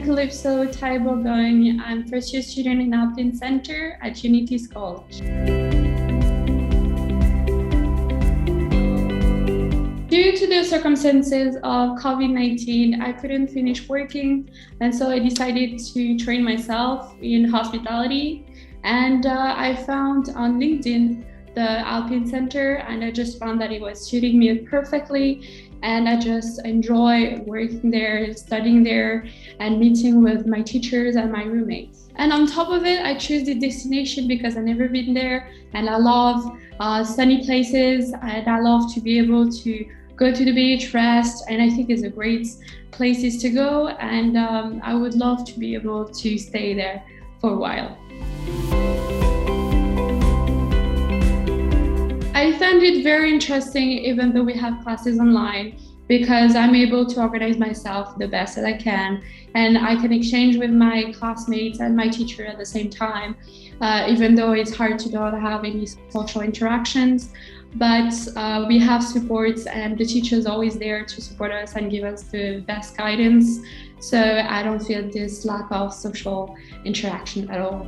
Calypso Tai-Bourgogne. I'm first year student in Alpine Center at Unity's College. Due to the circumstances of COVID-19, I couldn't finish working, and so I decided to train myself in hospitality. And I found on LinkedIn the Alpine Center, and I just found that it was suiting me perfectly. And I just enjoy working there, studying there, and meeting with my teachers and my roommates. And on top of it, I choose the destination because I've never been there, and I love sunny places, and I love to be able to go to the beach, rest, and I think it's a great places to go. And I would love to be able to stay there for a while. I found it very interesting, even though we have classes online, because I'm able to organize myself the best that I can, and I can exchange with my classmates and my teacher at the same time, even though it's hard to not have any social interactions. But we have supports, and the teacher is always there to support us and give us the best guidance. So I don't feel this lack of social interaction at all.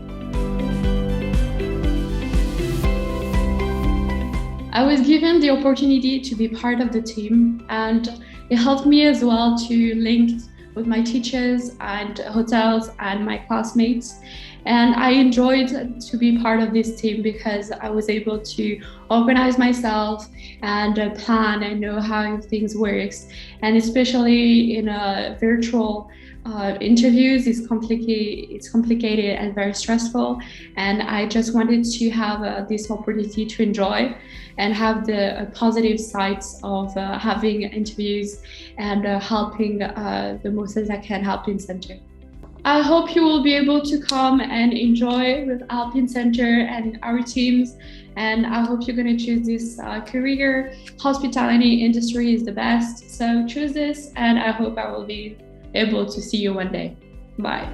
I was given the opportunity to be part of the team, and it helped me as well to link with my teachers and hotels and my classmates. And I enjoyed to be part of this team because I was able to organize myself and plan and know how things works. And especially in a virtual interviews, it's complicated and very stressful. And I just wanted to have this opportunity to enjoy and have the positive sides of having interviews and helping the most as I can Alpine Center. I hope you will be able to come and enjoy with Alpine Center and our teams. And I hope you're going to choose this career. Hospitality industry is the best. So choose this, and I hope I will be able to see you one day. Bye.